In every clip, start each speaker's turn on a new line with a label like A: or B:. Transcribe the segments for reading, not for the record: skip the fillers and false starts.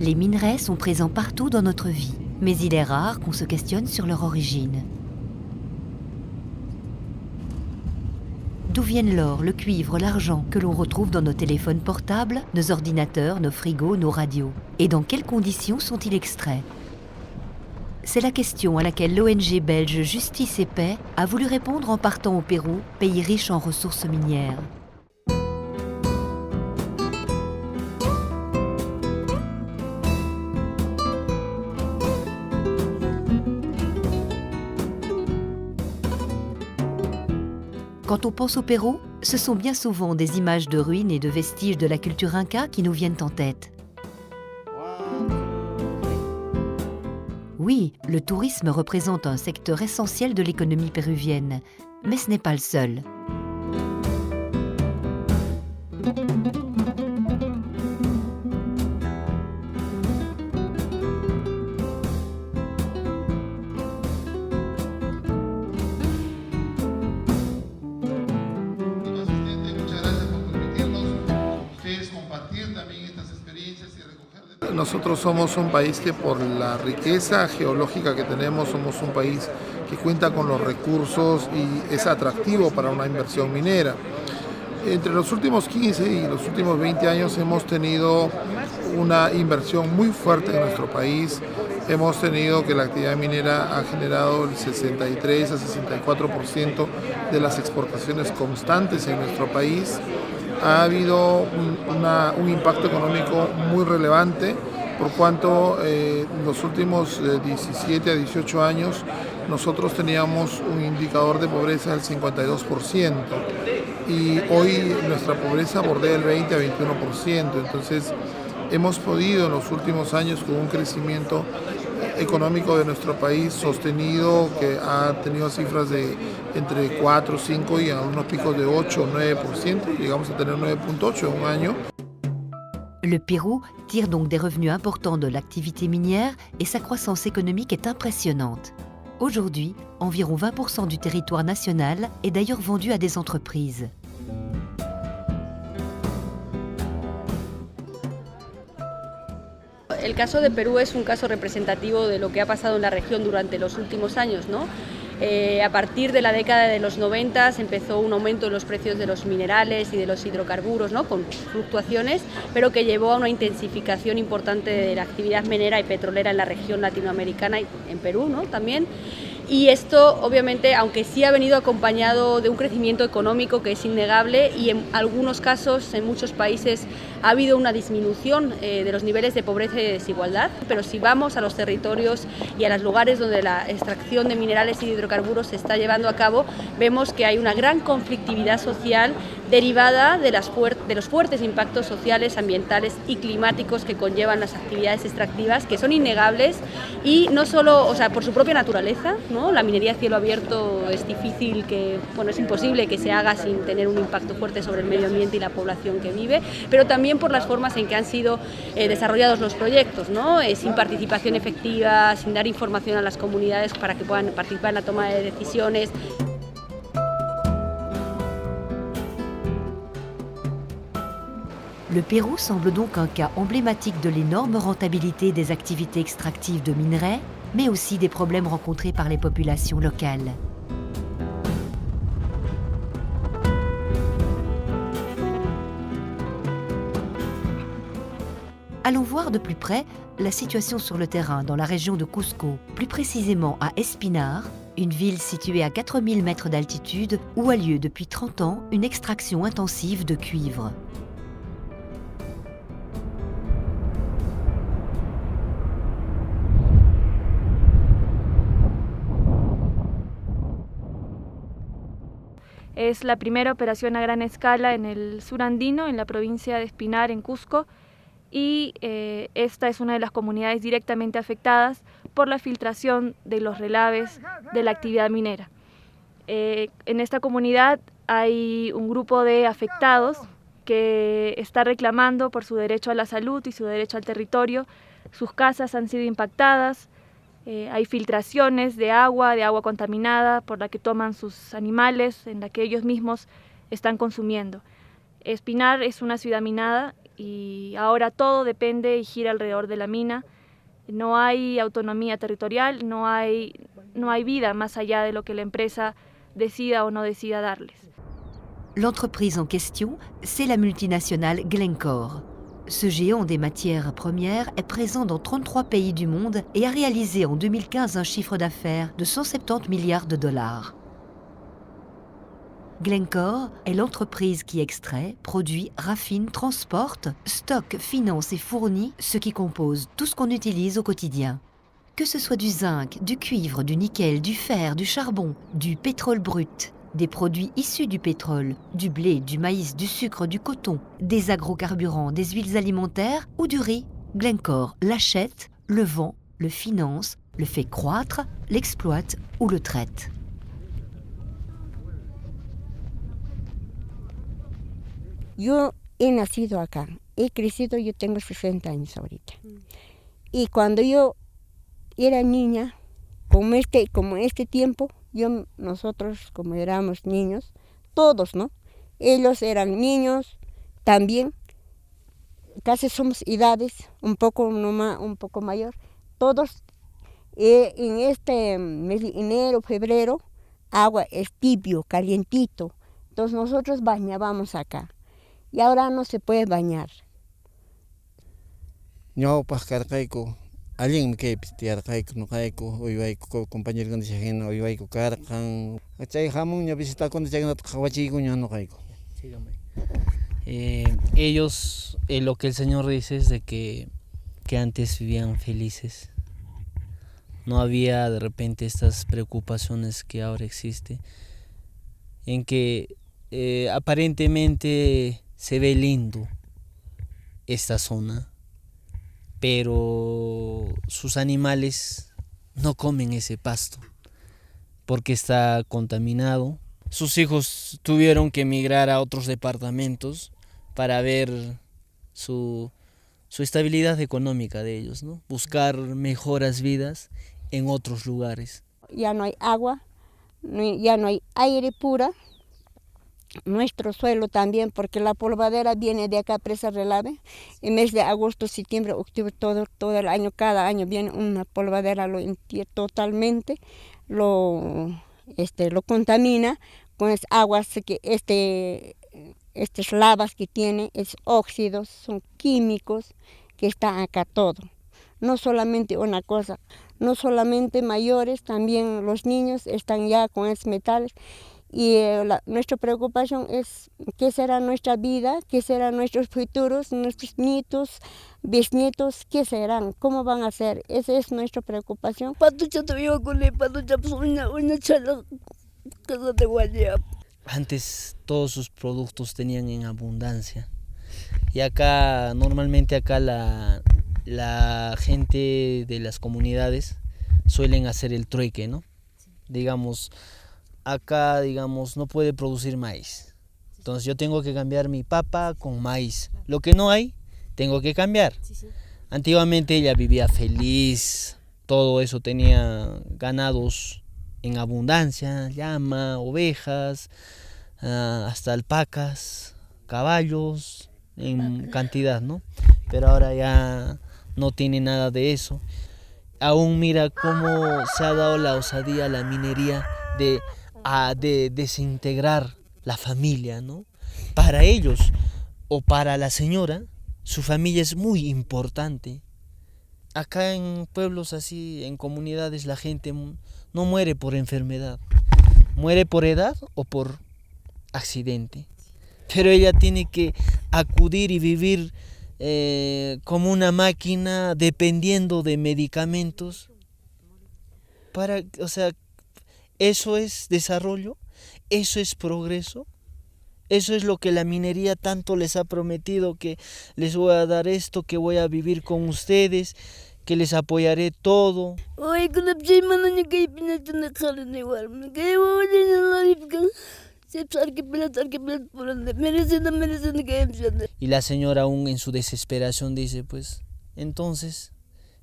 A: Les minerais sont présents partout dans notre vie, mais il est rare qu'on se questionne sur leur origine. D'où viennent l'or, le cuivre, l'argent que l'on retrouve dans nos téléphones portables, nos ordinateurs, nos frigos, nos radios? Et dans quelles conditions sont-ils extraits? C'est la question à laquelle l'ONG belge Justice et Paix a voulu répondre en partant au Pérou, pays riche en ressources minières. Quand on pense au Pérou, ce sont bien souvent des images de ruines et de vestiges de la culture inca qui nous viennent en tête. Oui, le tourisme représente un secteur essentiel de l'économie péruvienne, mais ce n'est pas le seul.
B: Nosotros somos un país que por la riqueza geológica que tenemos, somos un país que cuenta con los recursos y es atractivo para una inversión minera. Entre los últimos 15 y los últimos 20 años hemos tenido una inversión muy fuerte en nuestro país. Hemos tenido que la actividad minera ha generado el 63 a 64% de las exportaciones constantes en nuestro país. Ha habido un impacto económico muy relevante, por cuanto en los últimos 17 a 18 años nosotros teníamos un indicador de pobreza del 52% y hoy nuestra pobreza bordea el 20 a 21%. Entonces hemos podido en los últimos años, con un crecimiento económico de nuestro país sostenido, que ha tenido cifras de entre 4, 5 y algunos picos de 8 o 9%, llegamos a tener 9.8 en un año.
A: Le Pérou tire donc des revenus importants de l'activité minière et sa croissance économique est impressionnante. Aujourd'hui, environ 20% du territoire national est d'ailleurs vendu à des entreprises.
C: El caso de Perú es un caso representativo de lo que ha pasado en la región durante los últimos años, ¿no? A partir de la década de los 90 empezó un aumento en los precios de los minerales y de los hidrocarburos, ¿no? Con fluctuaciones, pero que llevó a una intensificación importante de la actividad minera y petrolera en la región latinoamericana y en Perú, ¿no? También. Y esto, obviamente, aunque sí ha venido acompañado de un crecimiento económico que es innegable y en algunos casos, en muchos países, ha habido una disminución de los niveles de pobreza y de desigualdad, pero si vamos a los territorios y a los lugares donde la extracción de minerales y de hidrocarburos se está llevando a cabo, vemos que hay una gran conflictividad social derivada de los fuertes impactos sociales, ambientales y climáticos que conllevan las actividades extractivas, que son innegables y no solo, o sea, por su propia naturaleza, ¿no? La minería a cielo abierto es difícil, es imposible que se haga sin tener un impacto fuerte sobre el medio ambiente y la población que vive, pero también por las formas en que han sido desarrollados los proyectos, ¿no? Sin participación efectiva, sin dar información a las comunidades para que puedan participar en la toma de decisiones.
A: Le Pérou semble donc un cas emblématique de l'énorme rentabilité des activités extractives de minerais, mais aussi des problèmes rencontrés par les populations locales. Allons voir de plus près la situation sur le terrain dans la région de Cusco, plus précisément à Espinar, une ville située à 4000 mètres d'altitude où a lieu depuis 30 ans une extraction intensive de cuivre.
D: Es la primera operación a gran escala en el sur andino, en la provincia de Espinar, en Cusco, y esta es una de las comunidades directamente afectadas por la filtración de los relaves de la actividad minera. En esta comunidad hay un grupo de afectados que está reclamando por su derecho a la salud y su derecho al territorio. Sus casas han sido impactadas. Hay filtraciones de agua contaminada por la que toman sus animales, en la que ellos mismos están consumiendo. Espinar es una ciudad minada y ahora todo depende y gira alrededor de la mina. No hay autonomía territorial, no hay vida más allá de lo que la empresa decida o no decida darles.
A: L'entreprise en question, c'est la multinationale Glencore. Ce géant des matières premières est présent dans 33 pays du monde et a réalisé en 2015 un chiffre d'affaires de 170 milliards de dollars. Glencore est l'entreprise qui extrait, produit, raffine, transporte, stocke, finance et fournit ce qui compose tout ce qu'on utilise au quotidien. Que ce soit du zinc, du cuivre, du nickel, du fer, du charbon, du pétrole brut, des produits issus du pétrole, du blé, du maïs, du sucre, du coton, des agrocarburants, des huiles alimentaires ou du riz, Glencore l'achète, le vend, le finance, le fait croître, l'exploite ou le traite.
E: Yo he nacido acá, he crecido, yo tengo 60 años ahorita. Y cuando yo era niña, como este tiempo, nosotros como éramos niños, todos, ¿no? Ellos eran niños también, casi somos edades, un poco mayor. Todos en este mes de enero, febrero, agua es tibio, calientito. Entonces nosotros bañábamos acá. Y ahora no se puede bañar.
F: No, pues carcaico. Alguien me quede pistearcaico, no caico, hoy va compañero con esa gente, hoy va carcan. Achay jamón ya visita con esa gente, jawachico no caico.
G: Ellos, lo que el Señor dice es de que antes vivían felices. No había de repente estas preocupaciones que ahora existe, en que aparentemente se ve lindo esta zona, pero sus animales no comen ese pasto porque está contaminado. Sus hijos tuvieron que emigrar a otros departamentos para ver su estabilidad económica de ellos, ¿no? Buscar mejoras vidas en otros lugares.
E: Ya no hay agua, ya no hay aire pura. Nuestro suelo también, porque la polvadera viene de acá, Presa Relave. En mes de agosto, septiembre, octubre, todo el año, cada año viene una polvadera, lo entierra totalmente, lo contamina con las aguas, que estas lavas que tiene, es óxidos, son químicos que están acá todo. No solamente una cosa, no solamente mayores, también los niños están ya con esos metales. Y nuestra preocupación es qué será nuestra vida, qué serán nuestros futuros, nuestros nietos, bisnietos, qué serán, cómo van a ser. Esa es nuestra preocupación.
G: Antes todos sus productos tenían en abundancia. Y acá, normalmente acá la gente de las comunidades suelen hacer el trueque, ¿no? Digamos, acá, no puede producir maíz. Entonces yo tengo que cambiar mi papa con maíz. Lo que no hay, tengo que cambiar. Antiguamente ella vivía feliz, todo eso, tenía ganados en abundancia, llama, ovejas, hasta alpacas, caballos, en cantidad, ¿no? Pero ahora ya no tiene nada de eso. Aún mira cómo se ha dado la osadía a la minería de desintegrar la familia, ¿no? Para ellos o para la señora, su familia es muy importante. Acá en pueblos así, en comunidades, la gente no muere por enfermedad, muere por edad o por accidente. Pero ella tiene que acudir y vivir como una máquina, dependiendo de medicamentos. ¿Eso es desarrollo? ¿Eso es progreso? Eso es lo que la minería tanto les ha prometido, que les voy a dar esto, que voy a vivir con ustedes, que les apoyaré todo. Y la señora aún en su desesperación dice, pues, entonces,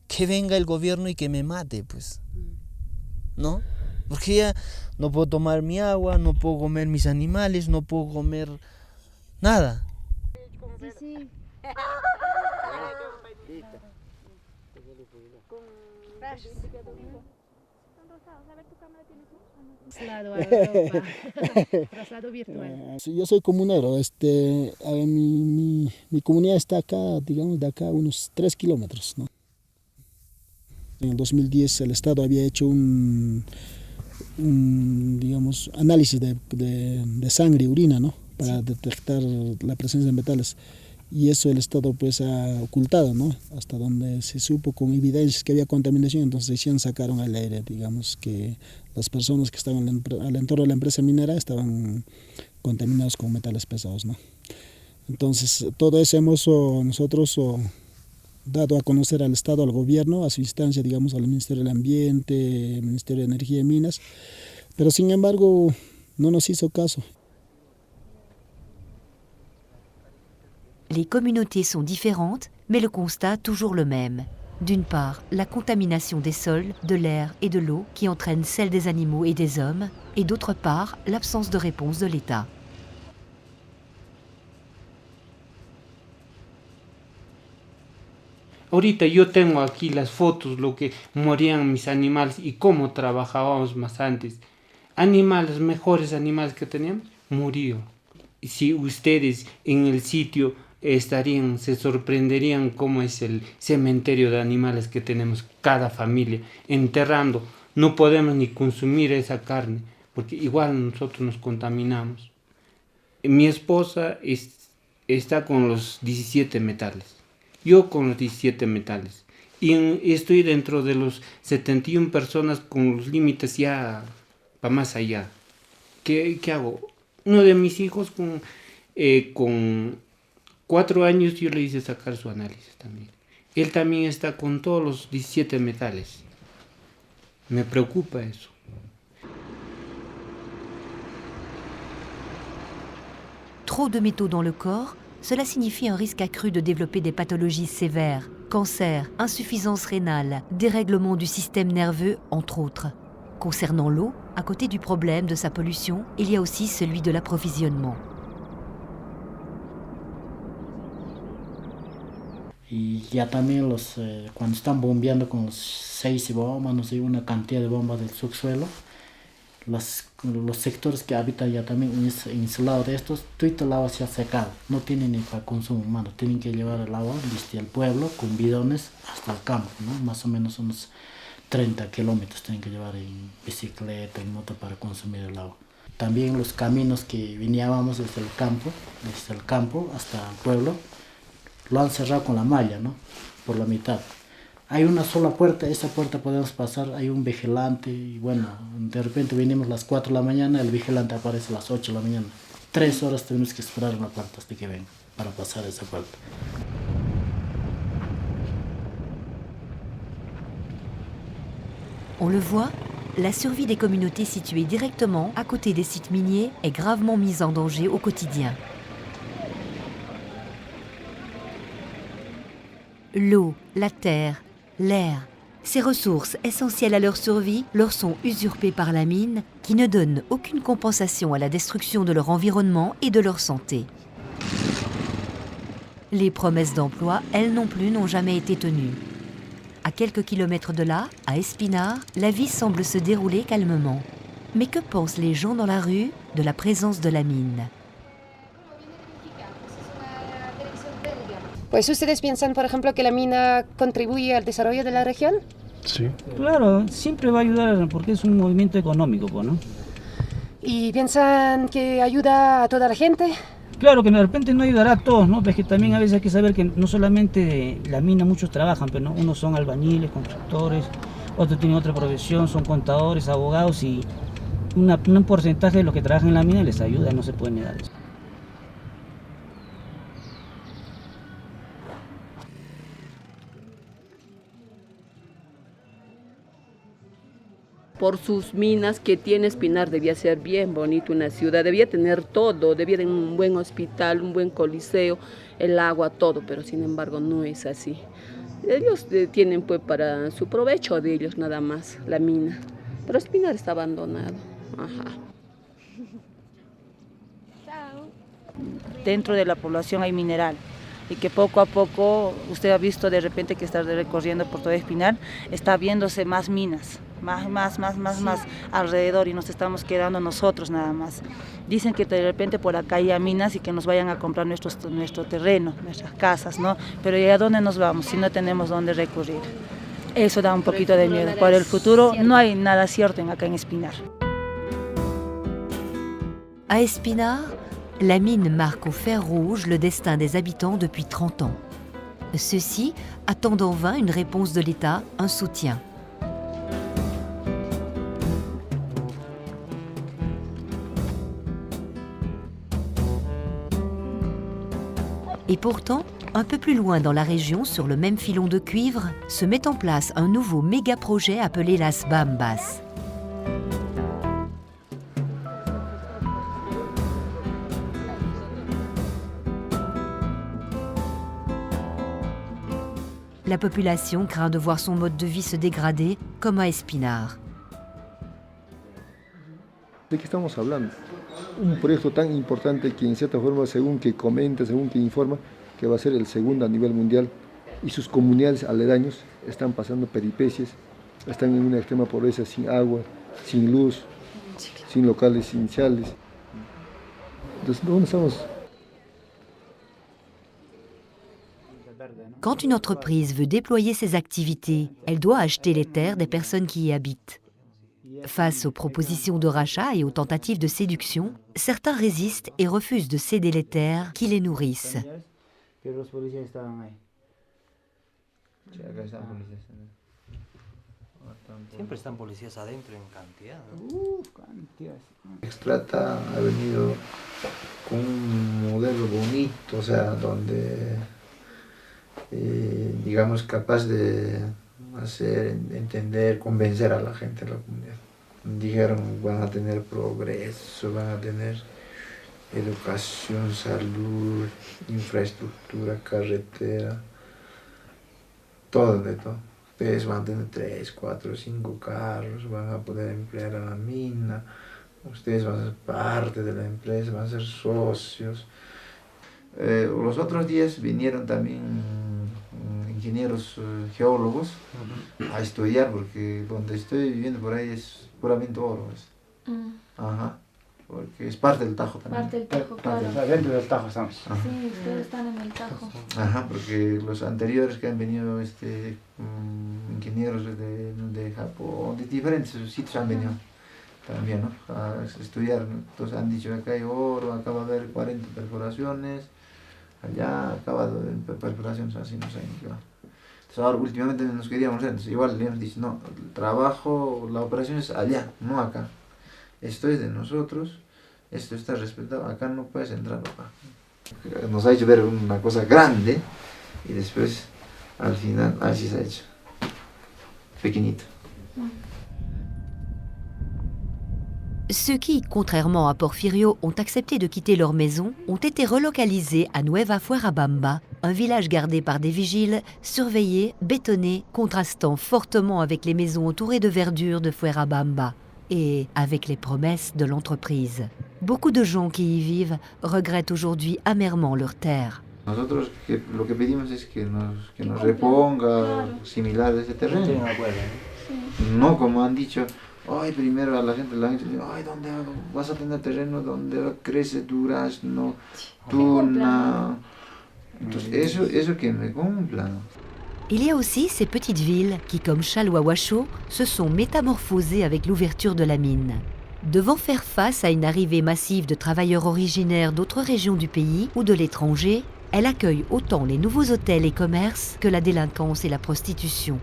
G: que venga el gobierno y que me mate, pues, ¿no? Porque ya no puedo tomar mi agua, no puedo comer mis animales, no puedo comer nada.
H: Traslado a Europa. Traslado virtual.
I: Yo soy comunero. Mi comunidad está acá, digamos, de acá unos 3 kilómetros, ¿no? En el 2010 el Estado había hecho un digamos, análisis de sangre y orina, ¿no? Para detectar la presencia de metales. Y eso el Estado pues ha ocultado, ¿no? Hasta donde se supo con evidencias que había contaminación, entonces recién sacaron al aire, digamos, que las personas que estaban al entorno de la empresa minera estaban contaminados con metales pesados, ¿no? Entonces todo eso hemos nosotros dado a conocer al Estado, al gobierno, a su instancia, digamos, al Ministerio del Ambiente, Ministerio de Energía y Minas, pero sin embargo no nos hizo caso.
A: Les communautés sont différentes, mais le constat toujours le même. D'une part, la contamination des sols, de l'air et de l'eau qui entraîne celle des animaux et des hommes, et d'autre part, l'absence de réponse de l'État.
J: Ahorita yo tengo aquí las fotos, lo que morían mis animales y cómo trabajábamos más antes. Animales, mejores animales que teníamos, murió. Si ustedes en el sitio estarían, se sorprenderían cómo es el cementerio de animales que tenemos cada familia enterrando. No podemos ni consumir esa carne, porque igual nosotros nos contaminamos. Mi esposa está con los 17 metales. Yo con los 17 metales. Y estoy dentro de los 71 personas con los límites ya para más allá. ¿Qué hago? Uno de mis hijos con 4 años yo le hice sacar su análisis también. Él también está con todos los 17 metales. Me preocupa eso.
A: Trop de métaux dans le corps, cela signifie un risque accru de développer des pathologies sévères, cancer, insuffisance rénale, dérèglement du système nerveux, entre autres. Concernant l'eau, à côté du problème de sa pollution, il y a aussi celui de l'approvisionnement.
K: Y ya también cuando están bombeando con los 6 bombas, no sé, una cantidad de bombas del subsuelo, los sectores que habitan ya también en ese lado de estos, todo el agua se ha secado, no tienen ni para consumo humano, tienen que llevar el agua desde el pueblo con bidones hasta el campo, ¿no? Más o menos unos 30 kilómetros tienen que llevar en bicicleta, en moto para consumir el agua. También los caminos que veníamos desde el campo hasta el pueblo, lo han cerrado con la malla, ¿no? Por la mitad. Hay una sola puerta, esa puerta podemos pasar, hay un vigilante y bueno, de repente venimos a las 4 de la mañana, el vigilante aparece a las 8 de la mañana. 3 horas tenemos que esperar una puerta hasta que venga para pasar esa puerta.
A: On le voit, la survie des communautés situées directement à côté des sites miniers est gravement mise en danger au quotidien. L'eau, la terre, l'air, ces ressources essentielles à leur survie leur sont usurpées par la mine qui ne donne aucune compensation à la destruction de leur environnement et de leur santé. Les promesses d'emploi, elles non plus, n'ont jamais été tenues. À quelques kilomètres de là, à Espinar, la vie semble se dérouler calmement. Mais que pensent les gens dans la rue de la présence de la mine ?
H: Pues ustedes piensan, por ejemplo, que la mina contribuye al desarrollo de la región.
L: Sí. Claro, siempre va a ayudar porque es un movimiento económico, ¿no?
H: ¿Y piensan que ayuda a toda la gente?
L: Claro que de repente no ayudará a todos, ¿no? Pero es que también a veces hay que saber que no solamente la mina muchos trabajan, pero ¿no? Unos son albañiles, constructores, otros tienen otra profesión, son contadores, abogados y un porcentaje de los que trabajan en la mina les ayuda, no se puede negar eso.
M: Por sus minas que tiene Espinar, debía ser bien bonito una ciudad, debía tener todo, debía tener un buen hospital, un buen coliseo, el agua, todo, pero sin embargo no es así. Ellos tienen pues para su provecho de ellos nada más, la mina, pero Espinar está abandonado. Ajá.
N: Dentro de la población hay mineral, y que poco a poco, usted ha visto de repente que está recorriendo por todo Espinar, está viéndose más minas, más alrededor, y nos estamos quedando nosotros nada más. Dicen que de repente por acá hay minas y que nos vayan a comprar nuestro terreno, nuestras casas, ¿no? Pero ¿y a dónde nos vamos si no tenemos dónde recurrir? Eso da un poquito de miedo. Para el futuro no hay nada cierto acá en Espinar.
A: À Espinar, la mine marque au fer rouge le destin des habitants depuis 30 ans. Ceux-ci attendent en vain une réponse de l'État, un soutien. Et pourtant, un peu plus loin dans la région, sur le même filon de cuivre, se met en place un nouveau méga-projet appelé Las Bambas. La population craint de voir son mode de vie se dégrader, comme à Espinar.
O: ¿De qué estamos hablando? Un proyecto tan importante que en cierta forma, según que comenta, según que informa, que va a ser el segundo a nivel mundial, y sus comunidades aledaños están pasando peripecias, están en una extrema pobreza, sin agua, sin luz, sin locales iniciales. Entonces, ¿dónde estamos?
A: Quand une entreprise veut déployer ses activités, elle doit acheter les terres des personnes qui y habitent. Face aux propositions de rachat et aux tentatives de séduction, certains résistent et refusent de céder les terres qui les nourrissent.
P: Siempre están policías adentro en cantidad, ¿no?
Q: Extrata ha venido con un modelo bonito, o sea, donde digamos capaz de hacer entender, convencer a la gente de la comunidad. Dijeron van a tener progreso, van a tener educación, salud, infraestructura, carretera, todo de todo. Ustedes van a tener 3, 4, 5 carros, van a poder emplear a la mina, ustedes van a ser parte de la empresa, van a ser socios. Los otros días vinieron también ingenieros geólogos a estudiar, porque donde estoy viviendo por ahí es puramente oro. Ajá, porque es parte del Tajo también.
D: Parte del Tajo, claro.
K: Dentro del Tajo estamos.
Q: Ajá.
D: Sí, ustedes están en el Tajo.
Q: Ajá, porque los anteriores que han venido ingenieros de Japón, de diferentes sitios han venido también, ¿no? A estudiar, ¿no? Entonces han dicho acá hay oro, acá va a haber 40 perforaciones, allá acaba de haber perforaciones así, no sé ni qué va. Entonces ahora últimamente nos queríamos hacer, entonces igual le hemos dicho, no, el trabajo, la operación es allá, no acá. Esto es de nosotros, esto está respetado, acá no puedes entrar, papá. Nos ha hecho ver una cosa grande y después al final así se ha hecho, pequeñito.
A: Ceux qui, contrairement à Porfirio, ont accepté de quitter leur maison, ont été relocalisés à Nueva Fuerabamba, un village gardé par des vigiles, surveillé, bétonné, contrastant fortement avec les maisons entourées de verdure de Fuerabamba et avec les promesses de l'entreprise. Beaucoup de gens qui y vivent regrettent aujourd'hui amèrement leurs terres.
Q: Nosotros lo que pedimos es que nos reponga similar de ese terreno. No como han dicho, ay, primero a la gente le han dicho, ay, ¿dónde vas a tener terreno donde crece durazno, tuna? Entonces eso que me cumplan.
A: Il y a aussi ces petites villes qui, comme Chalhuahuacho, se sont métamorphosées avec l'ouverture de la mine. Devant faire face à une arrivée massive de travailleurs originaires d'autres régions du pays ou de l'étranger, elle accueille autant les nouveaux hôtels et commerces que la délinquance et la prostitution.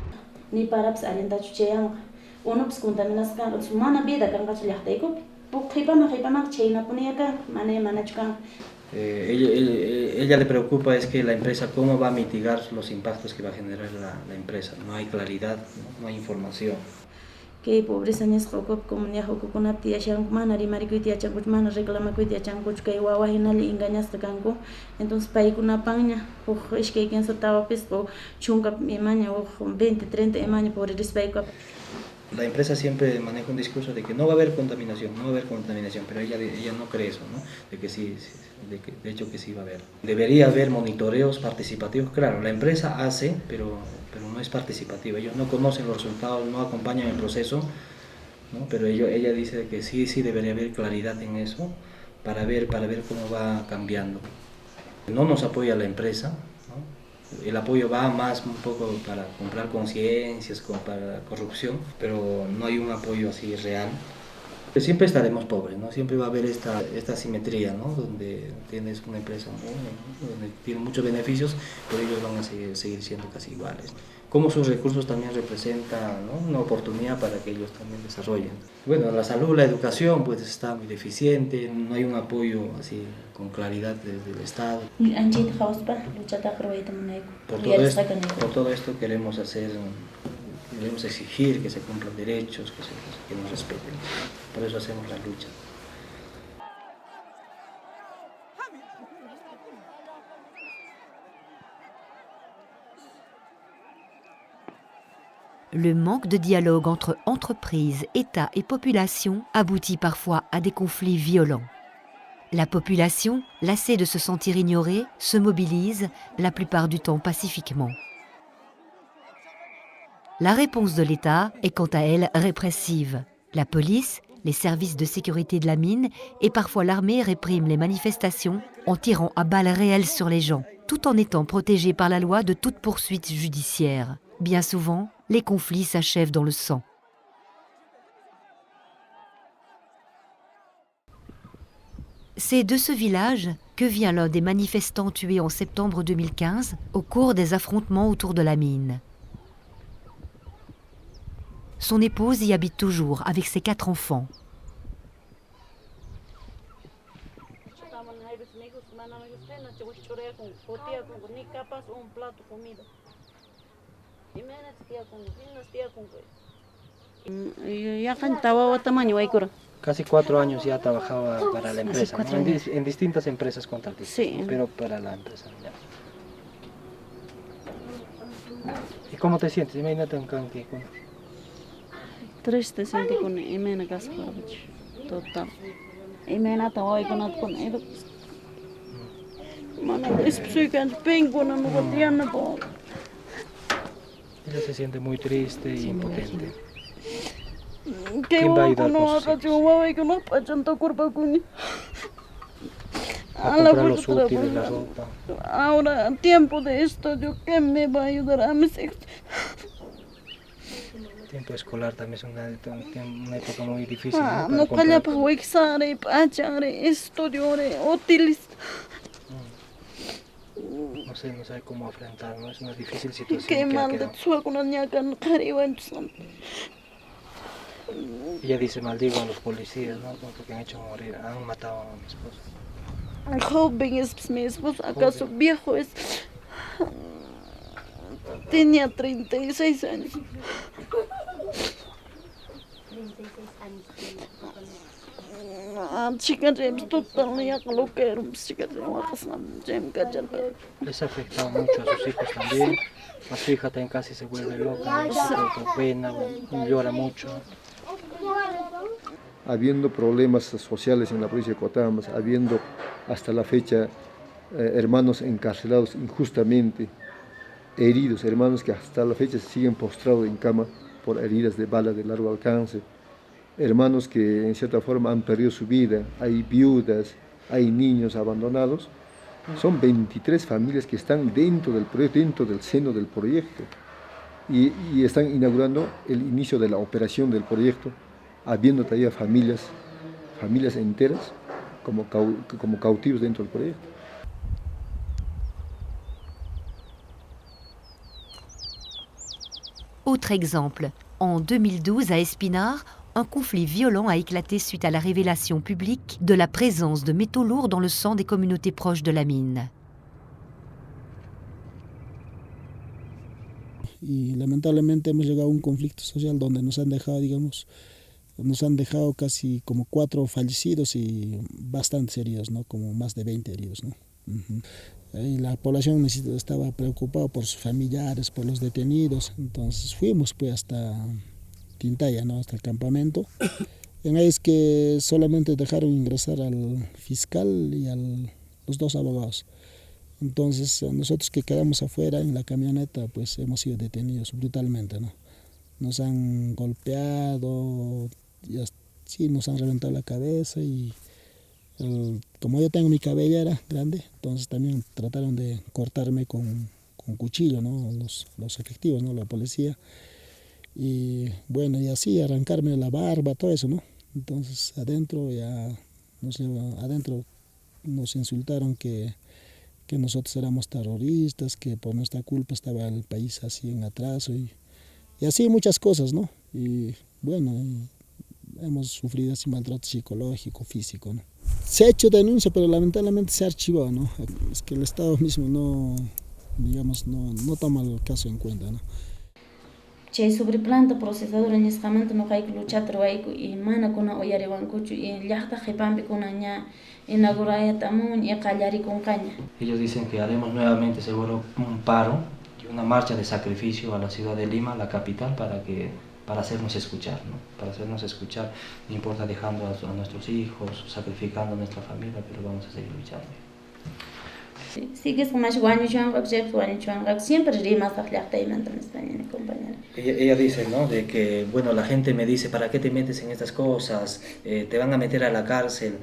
P: Ella le preocupa es que la empresa, cómo va a mitigar los impactos que va a generar la empresa. No hay claridad, no hay información.
R: Que pobreza ni escoco comunidad o con tía shan mana rimari kuitia changu mana reclama kuitia changu que wawa hinali engañas takango entonces pai kuna paña o es que quien sotaba pesco chunga emaña o 20 30 emaña por el respecto
P: La empresa siempre maneja un discurso de que no va a haber contaminación, pero ella no cree eso, ¿no? De que sí, de hecho que sí va a haber. Debería haber monitoreos participativos, claro, la empresa hace, pero no es participativa, ellos no conocen los resultados, no acompañan el proceso, ¿no? Pero ella dice que sí debería haber claridad en eso para ver cómo va cambiando. No nos apoya la empresa, ¿no? El apoyo va más un poco para comprar conciencias, para corrupción, pero no hay un apoyo así real. Siempre estaremos pobres, ¿no? Siempre va a haber esta asimetría, ¿no? Donde tienes una empresa donde tiene muchos beneficios, pero ellos van a seguir siendo casi iguales. Como sus recursos también representan, ¿no? Una oportunidad para que ellos también desarrollen. Bueno, la salud, la educación pues está muy deficiente, no hay un apoyo así con claridad desde el Estado. Por todo esto queremos exigir que se cumplan derechos, que nos respeten. Por eso hacemos la lucha.
A: Le manque de dialogue entre entreprises, État et population aboutit parfois à des conflits violents. La population, lassée de se sentir ignorée, se mobilise, la plupart du temps pacifiquement. La réponse de l'État est quant à elle répressive. La police, les services de sécurité de la mine et parfois l'armée répriment les manifestations en tirant à balles réelles sur les gens, tout en étant protégés par la loi de toute poursuite judiciaire. Bien souvent, les conflits s'achèvent dans le sang. C'est de ce village que vient l'un des manifestants tués en septembre 2015 au cours des affrontements autour de la mine. Son épouse y habite toujours avec ses 4 enfants.
P: Casi 4 años ya trabajaba para la empresa, ¿no? En distintas empresas contratistas, sí. Pero para la empresa. Ya. ¿Y cómo te sientes? Imagínate un canque.
R: Triste siento con Imena Gas total. Imena Tawai con Edo. Mana explican pengo no botiana po.
P: Ella se siente muy triste y impotente.
R: ¿Quién va a ayudar con
P: a comprar los útiles, la ropa?
R: Ahora, a tiempo de esto, ¿quién me va a ayudar a mis hijos?
P: Tiempo escolar también es una época muy difícil.
R: No calla para huexare, para echare, estudiar, útiles.
P: No sabe cómo afrontar, ¿no? Es una difícil situación.
R: Qué mal de su alguna ñaca no cariba en
P: Ella dice maldigo a los policías, ¿no? Porque han hecho morir, han matado a mi esposo.
R: El joven es mi esposo, acaso viejo es. Tenía 36 años.
S: 36 años.
P: Les ha afectado mucho a sus hijos también. A su hija también casi se vuelve loca, con pena, llora mucho.
O: Habiendo problemas sociales en la provincia de Cotabambas, habiendo hasta la fecha hermanos encarcelados injustamente, heridos, hermanos que hasta la fecha siguen postrados en cama por heridas de bala de largo alcance, hermanos que en cierta forma han perdido su vida, hay viudas, hay niños abandonados. Son 23 familias que están dentro del proyecto, dentro del seno del proyecto, y están inaugurando el inicio de la operación del proyecto, habiendo todavía familias enteras como cautivos dentro del proyecto.
A: Autre exemple, en 2012 à Espinard, un conflit violent a éclaté suite à la révélation publique de la présence de métaux lourds dans le sang des communautés proches de la mine.
I: Y lamentablemente hemos llegado a un conflicto social donde nos han dejado casi como 4 fallecidos y bastantes heridos, ¿no? Como más de 20 heridos, ¿no? Y la población estaba preocupada por sus familiares, por los detenidos, entonces fuimos pues Tintaya, ¿no? Hasta el campamento. En ahí es que solamente dejaron ingresar al fiscal y a los 2 abogados. Entonces nosotros que quedamos afuera en la camioneta pues hemos sido detenidos brutalmente, ¿no? Nos han golpeado, sí, nos han reventado la cabeza y como yo tengo mi cabellera grande, entonces también trataron de cortarme con cuchillo, ¿no? Los efectivos, ¿no? La policía. Y bueno, y así arrancarme la barba, todo eso, ¿no? Entonces adentro nos insultaron que nosotros éramos terroristas, que por nuestra culpa estaba el país así en atraso y así muchas cosas, ¿no? Y bueno, hemos sufrido así maltrato psicológico, físico, ¿no? Se ha hecho denuncia, pero lamentablemente se ha archivado, ¿no? Es que el Estado mismo no toma el caso en cuenta, ¿no?
R: Chay sobre planta procesadora nisqamanta nuqayku luchata ruwayku y mana kuna uyariwankuchu y llaqta qhipanpi kuna ña inaugurayatamun y qallarikunqaña.
P: Ellos dicen que haremos nuevamente seguro un paro y una marcha de sacrificio a la ciudad de Lima, la capital, para hacernos escuchar, ¿no? Para hacernos escuchar, no importa dejando a nuestros hijos, sacrificando a nuestra familia, pero vamos a seguir luchando.
R: Siempre rimas compañera.
P: Ella dice, ¿no? De que, bueno, la gente me dice, ¿para qué te metes en estas cosas? Te van a meter a la cárcel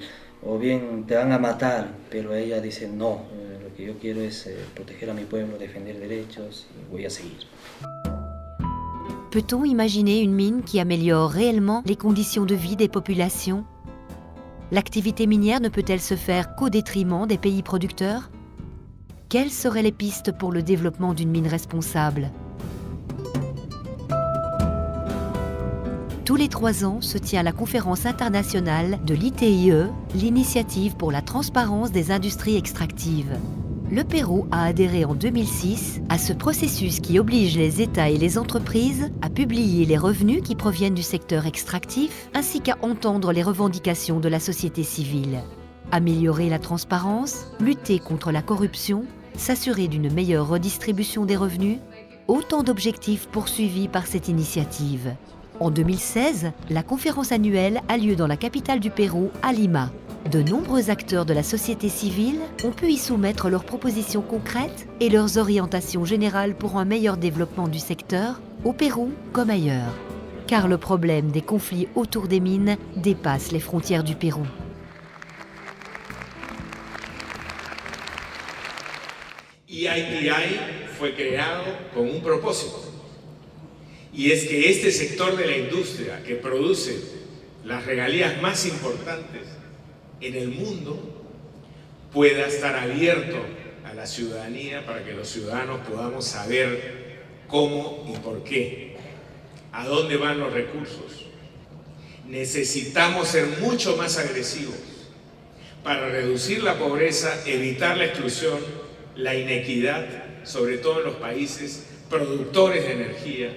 P: o bien te van a matar, pero ella dice, no, lo que yo quiero es proteger a mi pueblo, defender derechos y voy a seguir.
A: Peut-on imaginer une mine qui améliore réellement les conditions de vie des populations? L'activité minière ne peut-elle se faire qu'au détriment des pays producteurs? Quelles seraient les pistes pour le développement d'une mine responsable? Tous les 3 ans se tient la conférence internationale de l'ITIE, l'Initiative pour la transparence des industries extractives. Le Pérou a adhéré en 2006 à ce processus qui oblige les États et les entreprises à publier les revenus qui proviennent du secteur extractif ainsi qu'à entendre les revendications de la société civile. Améliorer la transparence, lutter contre la corruption, s'assurer d'une meilleure redistribution des revenus, autant d'objectifs poursuivis par cette initiative. En 2016, la conférence annuelle a lieu dans la capitale du Pérou, à Lima. De nombreux acteurs de la société civile ont pu y soumettre leurs propositions concrètes et leurs orientations générales pour un meilleur développement du secteur, au Pérou comme ailleurs. Car le problème des conflits autour des mines dépasse les frontières du Pérou.
T: ITI fue creado con un propósito, y es que este sector de la industria que produce las regalías más importantes en el mundo pueda estar abierto a la ciudadanía para que los ciudadanos podamos saber cómo y por qué, a dónde van los recursos. Necesitamos ser mucho más agresivos para reducir la pobreza, evitar la exclusión, la inequidad, sobre todo en los países productores de energía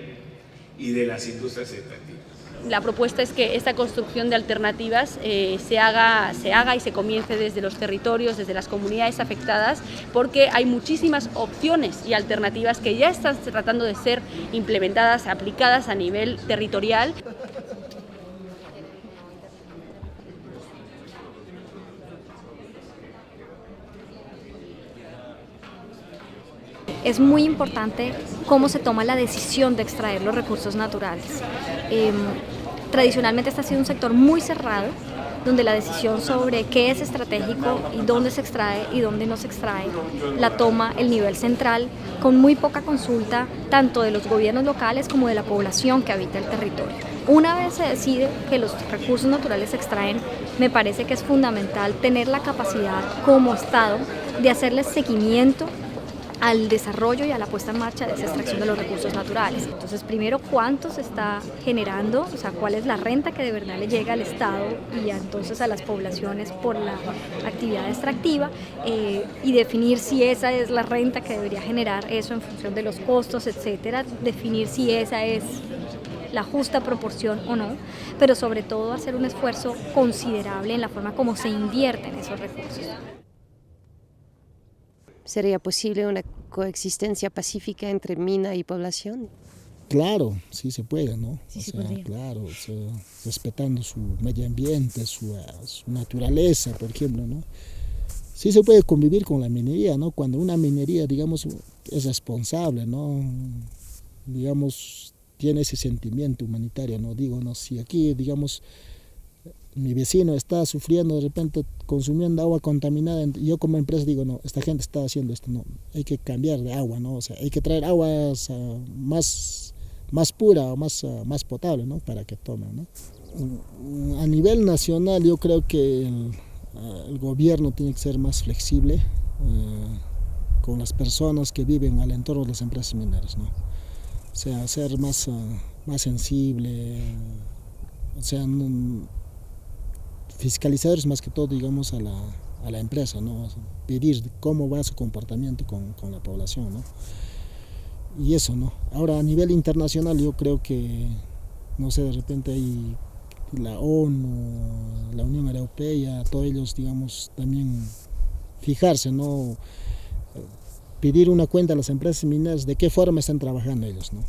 T: y de las industrias extractivas.
C: La propuesta es que esta construcción de alternativas se haga y se comience desde los territorios, desde las comunidades afectadas, porque hay muchísimas opciones y alternativas que ya están tratando de ser implementadas, aplicadas a nivel territorial.
U: Es muy importante cómo se toma la decisión de extraer los recursos naturales. Tradicionalmente este ha sido un sector muy cerrado, donde la decisión sobre qué es estratégico y dónde se extrae y dónde no se extrae la toma el nivel central, con muy poca consulta tanto de los gobiernos locales como de la población que habita el territorio. Una vez se decide que los recursos naturales se extraen, me parece que es fundamental tener la capacidad como Estado de hacerles seguimiento al desarrollo y a la puesta en marcha de esa extracción de los recursos naturales. Entonces, primero, ¿cuánto se está generando? O sea, ¿cuál es la renta que de verdad le llega al Estado y entonces a las poblaciones por la actividad extractiva? Y definir si esa es la renta que debería generar eso en función de los costos, etcétera. Definir si esa es la justa proporción o no, pero sobre todo hacer un esfuerzo considerable en la forma como se invierten esos recursos.
H: ¿Sería posible una coexistencia pacífica entre mina y población?
I: Claro, sí se puede, ¿no?
U: Sí,
I: o
U: se
I: sea,
U: podría.
I: claro, o sea, respetando su medio ambiente, su naturaleza, por ejemplo, ¿no? Sí se puede convivir con la minería, ¿no? Cuando una minería, digamos, es responsable, ¿no? Digamos, tiene ese sentimiento humanitario, ¿no? Digo, no, si aquí, digamos, mi vecino está sufriendo de repente consumiendo agua contaminada, yo como empresa digo, no, esta gente está haciendo esto, no, hay que cambiar de agua, ¿no? O sea, hay que traer aguas más pura o más potable, ¿no? Para que tomen, ¿no? A nivel nacional yo creo que el gobierno tiene que ser más flexible con las personas que viven al entorno de las empresas mineras, ¿no? O sea, ser más sensible, o sea, fiscalizadores más que todo, digamos, a la empresa, ¿no? O sea, pedir cómo va su comportamiento con la población, ¿no? Y eso, ¿no? Ahora, a nivel internacional, yo creo que, no sé, de repente hay la ONU, la Unión Europea, todos ellos, digamos, también fijarse, ¿no? Pedir una cuenta a las empresas mineras de qué forma están trabajando ellos, ¿no?